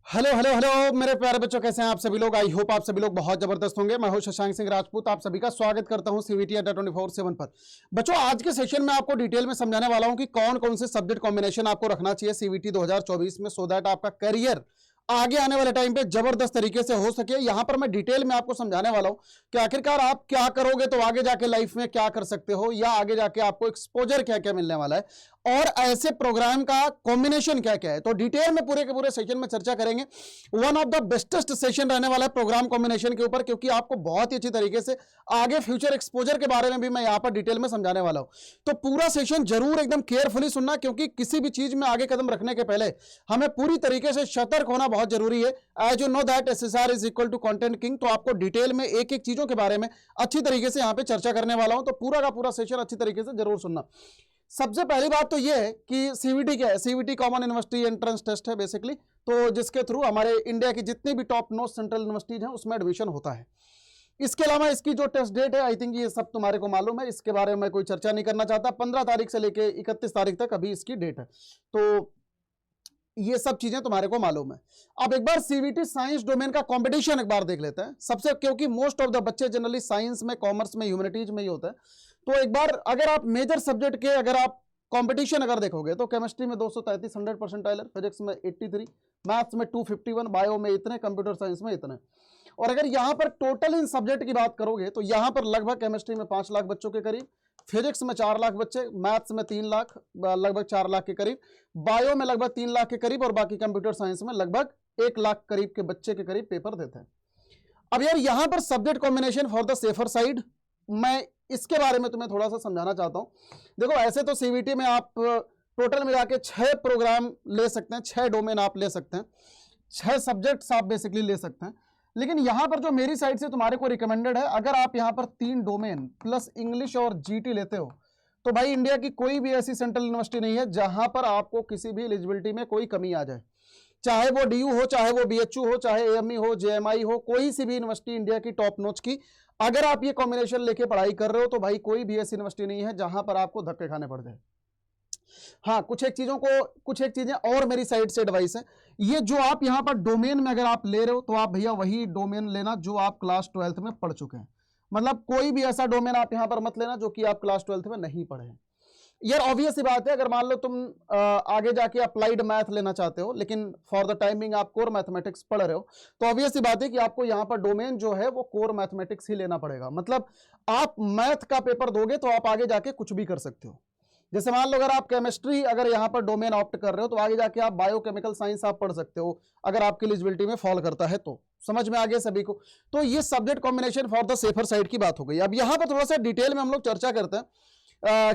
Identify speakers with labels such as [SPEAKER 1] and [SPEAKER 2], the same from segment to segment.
[SPEAKER 1] Hello hello hello मेरे प्यारे बच्चों, कैसे हैं आप सभी लोग। आई होप आप सभी लोग बहुत जबरदस्त होंगे। मैं हूं शशांक सिंह राजपूत, आप सभी का स्वागत करता हूं सीवीटी अड्डा 24/7 पर। बच्चों, आज के सेशन में आपको डिटेल में समझाने वाला हूं कि कौन कौन से सब्जेक्ट कॉम्बिनेशन आपको रखना चाहिए सीवीटी 2024 में, सो दैट आपका करियर आगे आने वाले टाइम पे जबरदस्त तरीके से हो सके। यहां पर मैं डिटेल में आपको समझाने वाला हूं कि आखिरकार आप क्या करोगे तो आगे जाके लाइफ में क्या कर सकते हो, या आगे जाके आपको एक्सपोजर क्या क्या मिलने वाला है, और ऐसे प्रोग्राम का कॉम्बिनेशन क्या क्या है। तो डिटेल में पूरे के पूरे सेशन में चर्चा करेंगे। One of the bestest session रहने वाला है प्रोग्राम कॉम्बिनेशन के ऊपर, क्योंकि आपको बहुत ही अच्छी तरीके से आगे फ्यूचर एक्सपोजर के बारे में भी मैं यहां पर डिटेल में समझाने वाला हूं। तो पूरा सेशन जरूर एकदम केयरफुली सुनना, क्योंकि किसी भी चीज में आगे कदम रखने के पहले हमें पूरी तरीके से सतर्क होना बहुत जरूरी है। As you know that SSR is equal to content king. तो आपको डिटेल में एक एक चीजों के बारे में अच्छी तरीके से यहां पे चर्चा करने वाला हूं, तो पूरा का पूरा सेशन अच्छी तरीके से जरूर सुनना। सबसे पहली बात तो यह है कि सीवीटी क्या है। CVT common university entrance test है बेसिकली, तो जिसके थ्रू हमारे इंडिया की जितनी भी टॉप नोस्ट सेंट्रल यूनिवर्सिटीज हैं उसमें एडमिशन होता है। इसके अलावा इसकी जो टेस्ट डेट है, आई थिंक ये सब तुम्हारे को मालूम है, इसके बारे में मैं कोई चर्चा नहीं करना चाहता। 15 तारीख से लेके 31 तारीख तक अभी इसकी डेट है, तो ये सब चीजें तुम्हारे को मालूम है। अब एक बार सीवीटी साइंस डोमेन का कंपटीशन एक बार देख लेते हैं सबसे, क्योंकि मोस्ट ऑफ द बच्चे जनरली साइंस में, कॉमर्स में, ह्यूमैनिटीज में ही होता है। तो एक बार अगर आप मेजर सब्जेक्ट के अगर आप कंपटीशन अगर देखोगे तो केमिस्ट्री में 233 100 परसेंटाइलर, फिजिक्स में 83, मैथ्स में 251, बायो में इतने, कंप्यूटर साइंस में इतने। और अगर यहां पर टोटल इन सब्जेक्ट की बात करोगे तो यहां पर लगभग केमिस्ट्री में 5 लाख बच्चों के करीब, फिजिक्स में 4 लाख बच्चे, मैथ्स में 3 लाख, लगभग 4 लाख के करीब, बायो में लगभग 3 लाख के करीब, और बाकी कंप्यूटर साइंस में लगभग 1 लाख करीब के बच्चे के करीब पेपर देते हैं। अब यार यहां पर subject combination for the safer side, मैं इसके बारे में तुम्हें थोड़ा सा समझाना चाहता हूं। देखो, ऐसे तो सीवीटी में आप टोटल मिला के 6 प्रोग्राम ले सकते हैं, 6 डोमेन आप ले सकते हैं, 6 सब्जेक्ट्स आप बेसिकली ले सकते हैं। लेकिन यहां पर जो मेरी साइड से तुम्हारे को रिकमेंडेड है, अगर आप यहां पर 3 डोमेन प्लस इंग्लिश और जीटी लेते हो तो भाई इंडिया की कोई भी ऐसी सेंट्रल यूनिवर्सिटी नहीं है जहां पर आपको किसी भी एलिजिबिलिटी में कोई कमी आ जाए। चाहे वो डीयू हो, चाहे वो बीएचयू हो, चाहे एएमई हो, जेएमआई हो, कोई सी भी यूनिवर्सिटी इंडिया की टॉप नॉच की, अगर आप ये कॉम्बिनेशन लेके पढ़ाई कर रहे हो तो भाई कोई भी ऐसी यूनिवर्सिटी नहीं है जहां पर आपको धक्के खाने पड़ जाए। हाँ, कुछ एक चीजें और मेरी साइड से एडवाइस है। ये जो आप यहां पर डोमेन में अगर आप ले रहे हो तो आप भैया वही डोमेन लेना जो आप क्लास 12th में पढ़ चुके हैं। मतलब कोई भी ऐसा डोमेन आप यहां पर मत लेना जो कि आप क्लास 12th में नहीं पढ़े हैं। यार ऑब्वियस सी बात है, अगर मान लो तुम आगे जाके अप्लाइड मैथ लेना चाहते हो लेकिन फॉर द टाइमिंग आप कोर मैथमेटिक्स पढ़ रहे हो, तो ऑब्वियस सी बात है कि आपको यहां पर डोमेन जो है वो कोर मैथमेटिक्स ही लेना पड़ेगा। मतलब आप मैथ का पेपर दोगे तो आप आगे जाके कुछ भी कर सकते हो। जैसे मान लो अगर आप केमिस्ट्री अगर यहां पर डोमेन ऑप्ट कर रहे हो तो आगे जाके आप बायोकेमिकल साइंस आप पढ़ सकते हो, अगर आपकी एलिजिबिलिटी में फॉल करता है तो। समझ में आ गया सभी को। तो ये subject combination for the safer side की बात हो गई। अब यहां पर थोड़ा सा डिटेल में हम लोग चर्चा करते हैं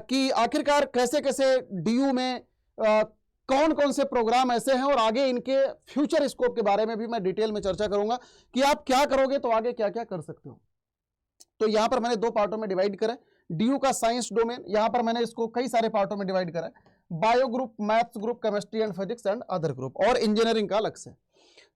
[SPEAKER 1] कि आखिरकार कैसे कैसे डीयू में कौन कौन से प्रोग्राम ऐसे हैं, और आगे इनके फ्यूचर स्कोप के बारे में भी मैं डिटेल में चर्चा करूंगा कि आप क्या करोगे तो आगे क्या क्या कर सकते हो। तो यहां पर मैंने 2 पार्टों में डिवाइड करा डीयू का साइंस डोमेन, यहां पर मैंने इसको कई सारे पार्टों में डिवाइड करा, bio group, maths group, chemistry and physics and other group, और इंजीनियरिंग का अलग से।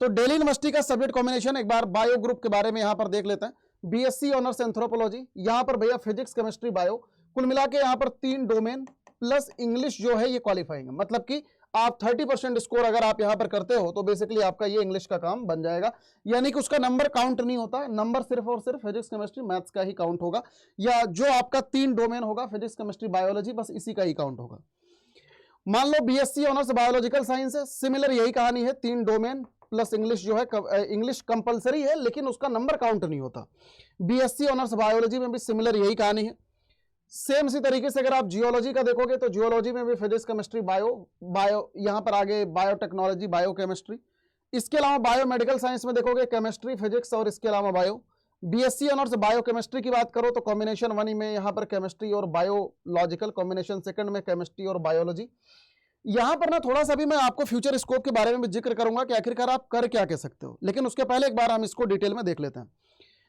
[SPEAKER 1] तो दिल्ली यूनिवर्सिटी का सब्जेक्ट कॉम्बिनेशन एक बार बायो ग्रुप के बारे में यहां पर देख लेते हैं। बीएससी ऑनर्स एंथ्रोपोलॉजी, यहां पर भैया फिजिक्स, केमिस्ट्री, बायो, कुल मिला के यहां पर 3 डोमेन प्लस इंग्लिश जो है ये क्वालिफाइंग है। मतलब कि आप 30% स्कोर अगर आप यहां पर करते हो तो बेसिकली आपका ये इंग्लिश का काम बन जाएगा। यानी कि उसका नंबर काउंट नहीं होता, नंबर सिर्फ और सिर्फ फिजिक्स, केमिस्ट्री, मैथ्स का ही काउंट होगा, या जो आपका 3 डोमेन होगा फिजिक्स, केमिस्ट्री, बायोलॉजी, बस इसी का ही काउंट होगा। मान लो बीएससी ऑनर्स बायोलॉजिकल साइंस है, सिमिलर यही कहानी है, 3 डोमेन प्लस इंग्लिश जो है, इंग्लिश कंपलसरी है लेकिन उसका नंबर काउंट नहीं होता। बीएससी ऑनर्स बायोलॉजी में भी सिमिलर यही कहानी है। सेम इसी तरीके से अगर आप जियोलॉजी का देखोगे तो जियोलॉजी में भी फिजिक्स, केमिस्ट्री, बायो यहां पर आगे बायोटेक्नोलॉजी, बायोकेमिस्ट्री। इसके अलावा बायोमेडिकल साइंस में देखोगे केमिस्ट्री, फिजिक्स और इसके अलावा बायो। बीएससी ऑनर्स बायोकेमिस्ट्री की बात करो तो कॉम्बिनेशन 1 में यहां पर केमिस्ट्री और बायोलॉजिकल, कॉम्बिनेशन 2 में केमिस्ट्री और बायोलॉजी। यहां पर ना थोड़ा सा भी मैं आपको फ्यूचर स्कोप के बारे में भी जिक्र करूंगा कि आखिरकार आप कर क्या कह सकते हो, लेकिन उसके पहले एक बार हम इसको डिटेल में देख लेते हैं।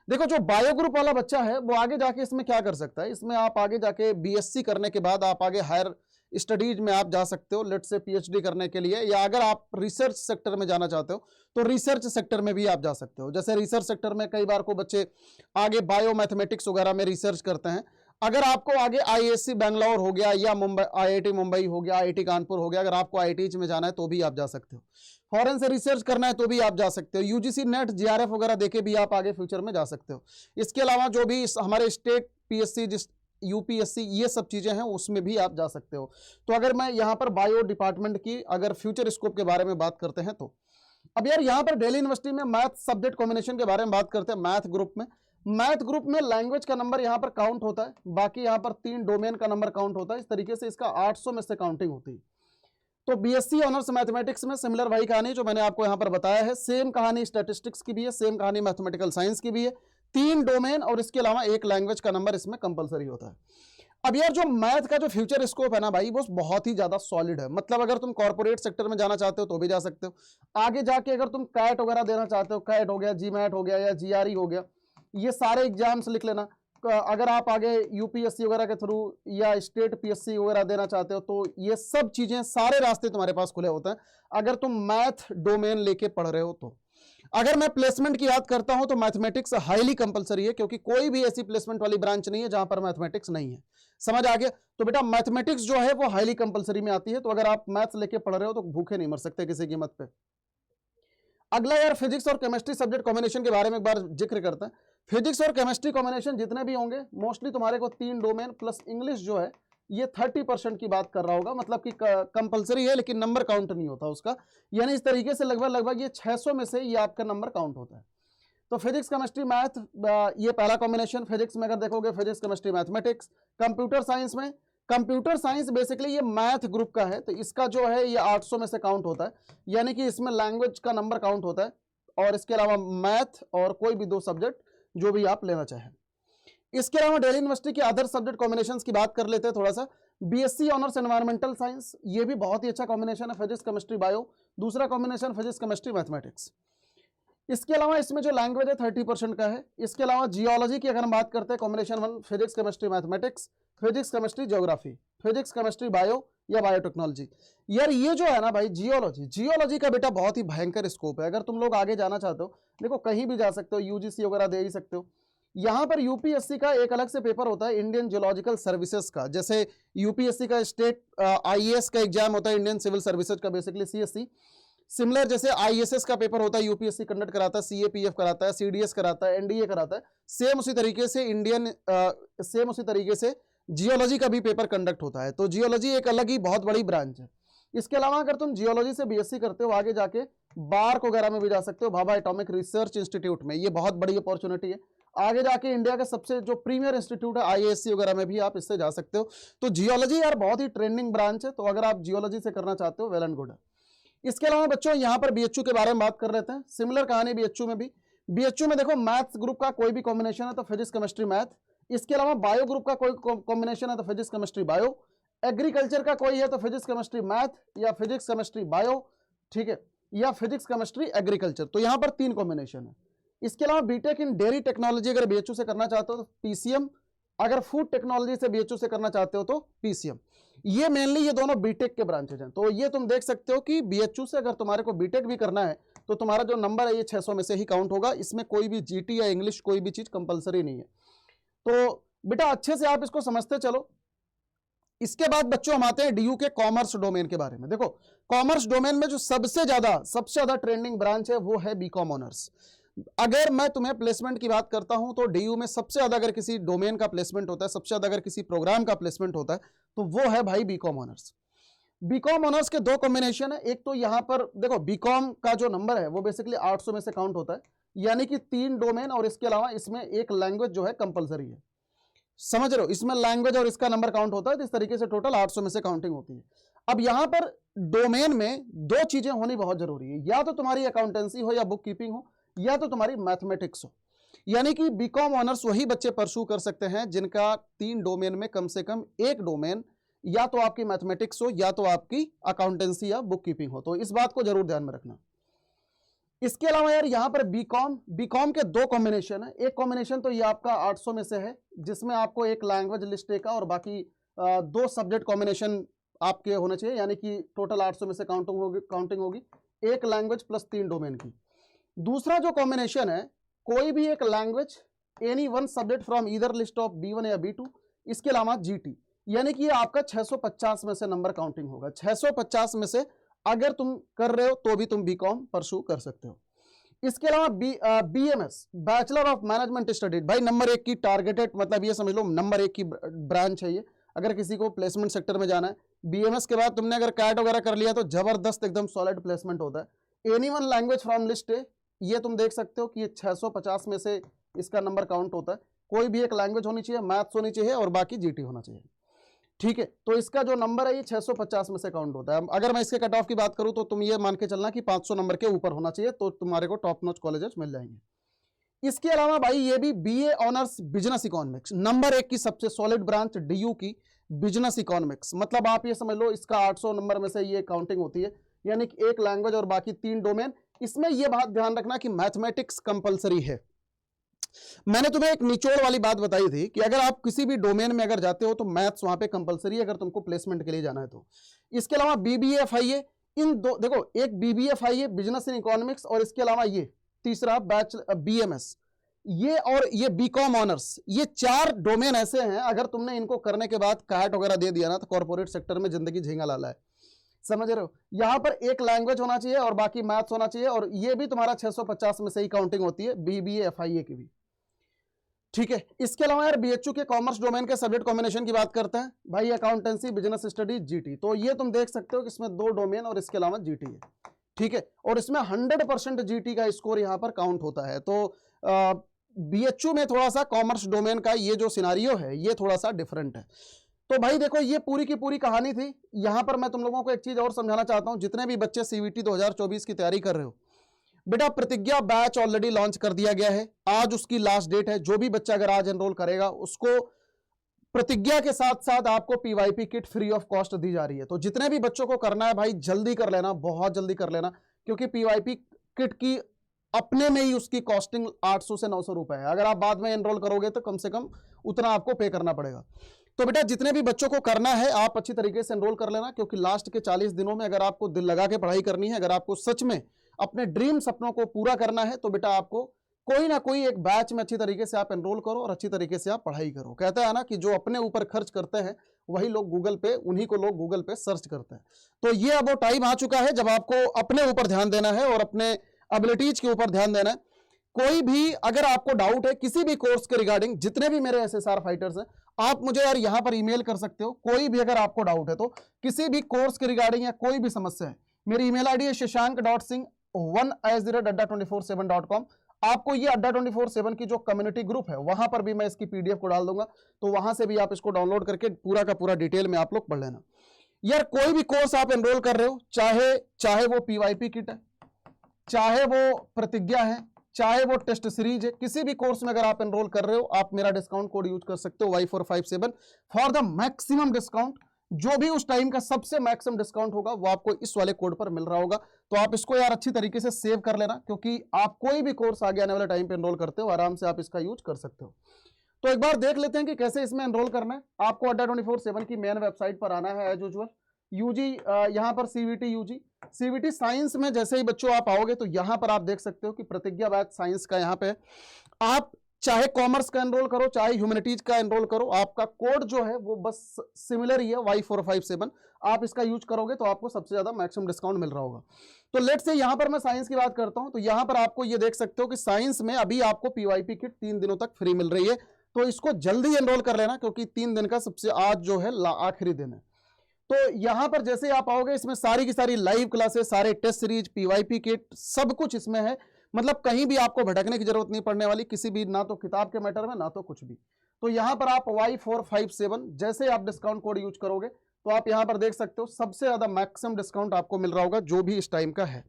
[SPEAKER 1] देखो, जो बायो ग्रुप वाला बच्चा है वो आगे जाके इसमें क्या कर सकता है, इसमें आप आगे जाके बीएससी करने के बाद आप आगे हायर स्टडीज में आप जा सकते हो, लेट से पीएचडी करने के लिए, या अगर आप रिसर्च सेक्टर में जाना चाहते हो तो रिसर्च सेक्टर में भी आप जा सकते हो। जैसे रिसर्च सेक्टर में कई बार को बच्चे आगे बायो मैथमेटिक्स वगैरह में रिसर्च करते हैं। अगर आपको आगे आईएससी बैंगलोर हो गया या मुंबई आईआईटी मुंबई हो गया, आईआईटी कानपुर हो गया, अगर आपको आईआईटी में जाना है तो भी आप जा सकते हो। फॉरेन से रिसर्च करना है तो भी आप जा सकते हो, यूजीसी नेट जीआरएफ वगैरह देके भी आप आगे फ्यूचर में जा सकते हो। इसके अलावा जो भी हमारे स्टेट पीएससी जिस यूपीएससी ये सब चीजें हैं उसमें भी आप जा सकते हो। तो अगर मैं यहाँ पर बायो डिपार्टमेंट की अगर फ्यूचर स्कोप के बारे में बात करते हैं तो अब यार यहाँ पर दिल्ली यूनिवर्सिटी में मैथ सब्जेक्ट कॉम्बिनेशन के बारे में बात करते हैं। मैथ ग्रुप में लैंग्वेज का नंबर यहाँ पर काउंट होता है, बाकी यहाँ पर 3 डोमेन का नंबर काउंट होता है। इस तरीके से इसका 800 में से काउंटिंग होती है। तो बीएससी ऑनर्स मैथमेटिक्स में सिमिलर वही कहानी जो मैंने आपको यहाँ पर बताया है, सेम कहानी स्टैटिस्टिक्स की भी है, सेम कहानी मैथमेटिकल साइंस की भी है। 3 डोमेन और इसके अलावा 1 लैंग्वेज का नंबर इसमें कंपलसरी होता है। अब यार जो मैथ का जो फ्यूचर स्कोप है ना भाई, वो बहुत ही ज्यादा सॉलिड है। मतलब अगर तुम कॉर्पोरेट सेक्टर में जाना चाहते हो तो भी जा सकते हो, आगे जाके अगर तुम कैट वगैरह देना चाहते हो, कैट हो गया, जीमैट हो गया या जीआरई हो गया, ये सारे एग्जाम्स लिख लेना। अगर आप आगे यूपीएससी वगैरह के थ्रू या स्टेट पीएससी वगैरह देना चाहते हो तो ये सब चीजें, सारे रास्ते तुम्हारे पास खुले होते हैं अगर तुम मैथ डोमेन लेके पढ़ रहे हो तो। अगर मैं प्लेसमेंट की बात करता हूं तो मैथमेटिक्स हाईली कंपलसरी है, क्योंकि कोई भी ऐसी प्लेसमेंट वाली ब्रांच नहीं है जहां पर मैथमेटिक्स नहीं है। समझ आ गया? तो बेटा मैथमेटिक्स जो है वो हाईली कंपलसरी में आती है। तो अगर आप मैथ्स लेके पढ़ रहे हो तो भूखे नहीं मर सकते किसी कीमत पे। अगला यार फिजिक्स और केमिस्ट्री सब्जेक्ट कॉम्बिनेशन के बारे में एक बार जिक्र करते हैं। फिजिक्स और केमिस्ट्री कॉम्बिनेशन जितने भी होंगे मोस्टली तुम्हारे को 3 डोमेन प्लस इंग्लिश जो है ये 30% की बात कर रहा होगा। मतलब कि कंपलसरी है लेकिन नंबर काउंट नहीं होता उसका, यानी इस तरीके से लगभग ये 600 में से ये आपका नंबर काउंट होता है। तो फिजिक्स केमिस्ट्री मैथ ये पहला कॉम्बिनेशन। फिजिक्स में अगर देखोगे physics chemistry mathematics. Computer science basically ये मैथ ग्रुप का है, तो इसका जो है ये 800 में से काउंट होता है, यानी कि इसमें लैंग्वेज का नंबर काउंट होता है और इसके अलावा मैथ और कोई भी 2 सब्जेक्ट जो भी आप लेना चाहें। इसके अलावा दिल्ली यूनिवर्सिटी के अदर सब्जेक्ट कॉम्बिनेशंस की बात कर लेते हैं थोड़ा सा। बीएससी ऑनर्स एनवायरमेंटल साइंस, ये भी बहुत ही अच्छा कॉम्बिनेशन है, फिजिक्स केमिस्ट्री बायो। दूसरा कॉम्बिनेशन फिजिक्स केमिस्ट्री मैथमेटिक्स। इसके अलावा इसमें जो लैंग्वेज है 30% का है। इसके अलावा जियोलॉजी की अगर हम बात करते हैं combination 1 physics chemistry mathematics, physics chemistry geography, physics chemistry bio या बायोटेक्नोलॉजी। यार ये जो है ना भाई जियोलॉजी का बेटा बहुत ही भयंकर स्कोप है। अगर तुम लोग आगे जाना चाहते हो, देखो कहीं भी जा सकते हो, यूजीसी वगैरह दे ही सकते हो। यहाँ पर यूपीएससी का एक अलग से पेपर होता है इंडियन जियोलॉजिकल सर्विसेज का, जैसे यूपीएससी का स्टेट आईएएस का एग्जाम होता है इंडियन सिविल सर्विसेज का, बेसिकली सीएससी। सिमिलर जैसे आईएसएस का पेपर होता है यूपीएससी कंडक्ट कराता है, सीएपीएफ कराता है, सीडीएस कराता है, एनडीए कराता है, सेम उसी तरीके से जियोलॉजी का भी पेपर कंडक्ट होता है। तो जियोलॉजी एक अलग ही बहुत बड़ी ब्रांच है। इसके अलावा अगर तुम जियोलॉजी से बीएससी करते हो आगे जाके बार्क वगैरह में भी जा सकते हो, भाभा एटॉमिक रिसर्च इंस्टीट्यूट में, ये बहुत बड़ी अपॉर्चुनिटी है। आगे जाके इंडिया का सबसे जो प्रीमियर इंस्टीट्यूट है आईएएससी वगैरह में भी आप इससे जा सकते हो। तो जियोलॉजी यार बहुत ही ट्रेंडिंग ब्रांच है, तो अगर आप जियोलॉजी से करना चाहते हो वेल एंड गुड है। इसके अलावा बच्चों यहाँ पर बीएचयू के बारे में बात कर लेते हैं। सिमिलर कहानी बीएचयू में भी। बीएचयू में देखो मैथ्स ग्रुप का कोई भी कॉम्बिनेशन है तो फिजिक्स केमिस्ट्री मैथ। इसके अलावा बायो ग्रुप का कोई कॉम्बिनेशन है तो फिजिक्स केमिस्ट्री बायो। एग्रीकल्चर का कोई है तो फिजिक्स केमिस्ट्री मैथ या फिजिक्स केमिस्ट्री बायो, ठीक है, या फिजिक्स केमिस्ट्री एग्रीकल्चर। तो यहाँ पर 3 कॉम्बिनेशन है। इसके अलावा बीटेक इन डेयरी टेक्नोलॉजी अगर बीएचयू से करना चाहते हो तो पीसीएम, अगर फूड टेक्नोलॉजी से बीएचयू से करना चाहते हो तो पीसीएम। ये मेनली ये दोनों बीटेक के ब्रांचेज हैं। तो ये तुम देख सकते हो कि बीएचयू से अगर तुम्हारे को बीटेक भी करना है तो तुम्हारा जो नंबर है ये 600 में से ही काउंट होगा। इसमें कोई भी जीटी या इंग्लिश कोई भी चीज कंपलसरी नहीं है। तो बेटा अच्छे से आप इसको समझते चलो। इसके बाद बच्चों हम आते हैं डीयू के कॉमर्स डोमेन के बारे में। देखो कॉमर्स डोमेन में जो सबसे ज्यादा ट्रेंडिंग ब्रांच है वो है बीकॉम ऑनर्स। अगर मैं तुम्हें प्लेसमेंट की बात करता हूं तो डीयू में सबसे ज्यादा अगर किसी डोमेन का प्लेसमेंट होता है, सबसे ज्यादा अगर किसी प्रोग्राम का प्लेसमेंट होता है तो वो है भाई बीकॉम ऑनर्स। बीकॉम ऑनर्स के 2 कॉम्बिनेशन है। एक तो यहां पर देखो बीकॉम का जो नंबर है वो बेसिकली 800 में से काउंट होता है, यानी कि 3 डोमेन और इसके अलावा इसमें 1 लैंग्वेज जो है कंपलसरी है। समझ रहे हो, इसमें लैंग्वेज और इसका नंबर काउंट होता है, तो इस तरीके से टोटल 800 में से काउंटिंग होती है। अब यहां पर डोमेन में 2 चीजें होनी बहुत जरूरी है, या तो तुम्हारी अकाउंटेंसी हो या बुक कीपिंग हो, या तो तुम्हारी मैथमेटिक्स हो। यानी कि बीकॉम ऑनर्स वही बच्चे परस्यू कर सकते हैं जिनका 3 डोमेन में कम से कम 1 डोमेन या तो आपकी मैथमेटिक्स हो या तो आपकी अकाउंटेंसी या बुक कीपिंग हो। तो इस बात को जरूर ध्यान में रखना। इसके अलावा यार यहाँ पर बीकॉम के 2 कॉम्बिनेशन है। एक कॉम्बिनेशन तो ये आपका 800 में से है, जिसमें आपको 1 लैंग्वेज लिस्ट का और बाकी 2 सब्जेक्ट कॉम्बिनेशन आपके होने चाहिए, यानी कि टोटल 800 में से काउंटिंग होगी 1 लैंग्वेज प्लस 3 डोमेन की। दूसरा जो कॉम्बिनेशन है कोई भी 1 language, any 1 subject from either list of B1 या B2, इसके अलावा GT, यानी कि आपका 650 में से नंबर काउंटिंग होगा। 650 में से अगर तुम कर रहे हो तो भी तुम बीकॉम परस्यू कर सकते हो। इसके अलावा BMS, bachelor of management study, भाई नंबर 1 की टारगेटेड, मतलब ये समझ लो नंबर 1 की ब्रांच है ये, अगर किसी को प्लेसमेंट सेक्टर में जाना है। बीएमएस के बाद तुमने अगर कैट वगैरह कर लिया तो जबरदस्त एकदम सॉलिड प्लेसमेंट होता है। Any one language from list है, ये तुम देख सकते हो कि ये 650 में से इसका नंबर काउंट होता है। कोई भी एक लैंग्वेज होनी चाहिए, मैथ्स होनी चाहिए और बाकी जीटी होना चाहिए, ठीक है। तो इसका जो नंबर है ये 650 में से काउंट होता है। अगर मैं इसके कट ऑफ की बात करूं तो तुम ये मान के चलना कि 500 नंबर के ऊपर होना चाहिए, तो तुम्हारे को टॉप नॉच कॉलेजेस मिल जाएंगे। इसके अलावा भाई ये भी BA honours business economics, number 1 की सबसे सॉलिड ब्रांच डीयू की बिजनेस इकोनॉमिक्स, मतलब आप ये समझ लो इसका 800 नंबर में से ये काउंटिंग होती है, यानी कि एक लैंग्वेज और बाकी 3 डोमेन। इसमें यह बात ध्यान रखना कि मैथमेटिक्स कंपलसरी है। मैंने तुम्हें एक निचोड़ वाली बात बताई थी कि अगर आप किसी भी डोमेन में अगर जाते हो तो मैथ्स वहां पे कंपलसरी है, अगर तुमको प्लेसमेंट के लिए जाना है तो। इसके अलावा बीबीएफआईए, इन दो देखो, एक बीबीएफआईए बिजनेस इन इकोनॉमिक्स और इसके अलावा ये तीसरा बैचलर बीएमएस, ये और ये बीकॉम ऑनर्स, ये 4 डोमेन ऐसे हैं अगर तुमने इनको करने के बाद कैट वगैरह दे दिया ना तो कॉर्पोरेट सेक्टर में जिंदगी झींगा लाला है, समझ रहे हो। यहां पर एक लैंग्वेज होना चाहिए और बाकी मैथ्स होना चाहिए, और ये भी तुम्हारा 650 में से ही काउंटिंग होती है बीबीएफआईए की भी, ठीक है। इसके अलावा यार बीएचयू के कॉमर्स डोमेन के सब्जेक्ट कॉम्बिनेशन की बात करते हैं भाई, अकाउंटेंसी, बिजनेस स्टडी, जीटी। तो ये तुम देख सकते हो कि इसमें 2 डोमेन और इसके अलावा जीटी है, ठीक है। और इसमें 100% जीटी का स्कोर यहां पर काउंट होता है। तो बीएचयू में थोड़ा सा कॉमर्स डोमेन का ये जो सिनारियो है ये थोड़ा सा डिफरेंट है। तो भाई देखो ये पूरी की पूरी कहानी थी। यहां पर मैं तुम लोगों को एक चीज और समझाना चाहता हूं, जितने भी बच्चे सीवीटी 2024 की तैयारी कर रहे हो, बेटा प्रतिज्ञा बैच ऑलरेडी लॉन्च कर दिया गया है, आज उसकी लास्ट डेट है। जो भी बच्चा अगर आज एनरोल करेगा उसको प्रतिज्ञा के साथ साथ आपको पीवाईपी किट फ्री ऑफ कॉस्ट दी जा रही है। तो जितने भी बच्चों को करना है भाई जल्दी कर लेना, बहुत जल्दी कर लेना, क्योंकि पीवाईपी किट की अपने में ही उसकी कॉस्टिंग 800 से 900 रुपए है। अगर आप बाद में एनरोल करोगे तो कम से कम उतना आपको पे करना पड़ेगा। तो बेटा जितने भी बच्चों को करना है आप अच्छी तरीके से एनरोल कर लेना, क्योंकि लास्ट के 40 दिनों में अगर आपको दिल लगा के पढ़ाई करनी है, अगर आपको सच में अपने ड्रीम सपनों को पूरा करना है, तो बेटा आपको कोई ना कोई एक बैच में अच्छी तरीके से आप एनरोल करो और अच्छी तरीके से आप पढ़ाई करो। कहता है ना कि जो अपने ऊपर खर्च करते हैं वही लोग गूगल पे, उन्हीं को लोग गूगल पे सर्च करते हैं। तो ये अब वो टाइम आ चुका है जब आपको अपने ऊपर ध्यान देना है और अपने एबिलिटीज के ऊपर ध्यान देना है। कोई भी अगर आपको डाउट है किसी भी कोर्स के रिगार्डिंग, जितने भी मेरे एसएसआर फाइटर्स हैं, आप मुझे यार यहां पर ईमेल कर सकते हो। कोई भी अगर आपको डाउट है तो किसी भी कोर्स के रिगार्डिंग या कोई भी समस्या है, मेरी ईमेल आईडी है shashank.singh1@247.com। आपको ये अड्डा 24/7 की जो कम्युनिटी ग्रुप है वहां पर भी मैं इसकी पीडीएफ को डाल दूंगा, तो वहां से भी आप इसको डाउनलोड करके पूरा का पूरा डिटेल में आप लोग पढ़ लेना। यार कोई भी कोर्स आप एनरोल कर रहे हो, चाहे वो पीवाईपी किट है, चाहे वो प्रतिज्ञा है, चाहे वो टेस्ट सीरीज है, किसी भी कोर्स में अगर आप एनरोल कर रहे हो आप मेरा डिस्काउंट कोड यूज कर सकते हो Y457 for the maximum discount. जो भी उस टाइम का सबसे मैक्सिमम डिस्काउंट होगा वो आपको इस वाले कोड पर मिल रहा होगा। तो आप इसको यार अच्छी तरीके से सेव कर लेना, क्योंकि आप कोई भी कोर्स आगे आने वाले टाइम पे एनरोल करते हो आराम से आप इसका यूज कर सकते हो। तो एक बार देख लेते हैं कि कैसे इसमें एनरोल करना है। आपको अड्डा 24/7 की मेन वेबसाइट पर आना है एज यूजुअल। यूजी यहाँ पर सीवीटी यूजी, सीवीटी साइंस में जैसे ही बच्चों आप आओगे तो यहाँ पर आप देख सकते हो कि प्रतिज्ञा बैच साइंस का यहाँ पे आप चाहे कॉमर्स का एनरोल करो चाहे ह्यूमैनिटीज का एनरोल करो, आपका कोड जो है वो बस सिमिलर ही है Y457। आप इसका यूज करोगे तो आपको सबसे ज्यादा मैक्सिमम डिस्काउंट मिल रहा होगा। तो लेट्स से यहाँ पर मैं साइंस की बात करता हूँ, तो यहाँ पर आपको ये देख सकते हो कि साइंस में अभी आपको पीवाईपी किट 3 दिनों तक फ्री मिल रही है। तो इसको जल्दी एनरोल कर लेना, क्योंकि 3 दिन का सबसे आज जो है आखिरी दिन है। तो यहां पर जैसे आप आओगे इसमें सारी की सारी लाइव क्लासेस, सारे टेस्ट सीरीज, पीवाईपी किट, सब कुछ इसमें है। मतलब कहीं भी आपको भटकने की जरूरत नहीं पड़ने वाली, किसी भी, ना तो किताब के मैटर में ना तो कुछ भी। तो यहां पर आप Y457 जैसे आप डिस्काउंट कोड यूज करोगे तो आप यहां पर देख सकते हो सबसे ज्यादा मैक्सिमम डिस्काउंट आपको मिल रहा होगा जो भी इस टाइम का है,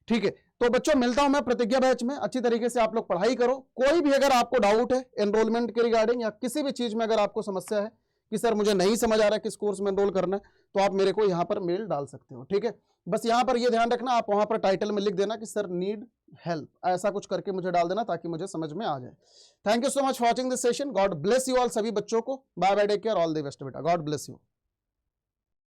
[SPEAKER 1] ठीक है। तो बच्चों मिलता हूं मैं प्रतिज्ञा बैच में, अच्छी तरीके से आप लोग पढ़ाई करो। कोई भी अगर आपको डाउट है एनरोलमेंट के रिगार्डिंग या किसी भी चीज में अगर आपको समस्या है कि सर मुझे नहीं समझ आ रहा है किस कोर्स में एनरोल करना है, तो आप मेरे को यहाँ पर मेल डाल सकते हो, ठीक है। बस यहाँ पर ये ध्यान रखना, आप वहां पर टाइटल में लिख देना कि सर नीड हेल्प, ऐसा कुछ करके मुझे डाल देना ताकि मुझे समझ में आ जाए। Thank you so much for watching this session. God bless you all, सभी बच्चों को bye bye, take care, all the best बेटा, गॉड ब्लेस यू।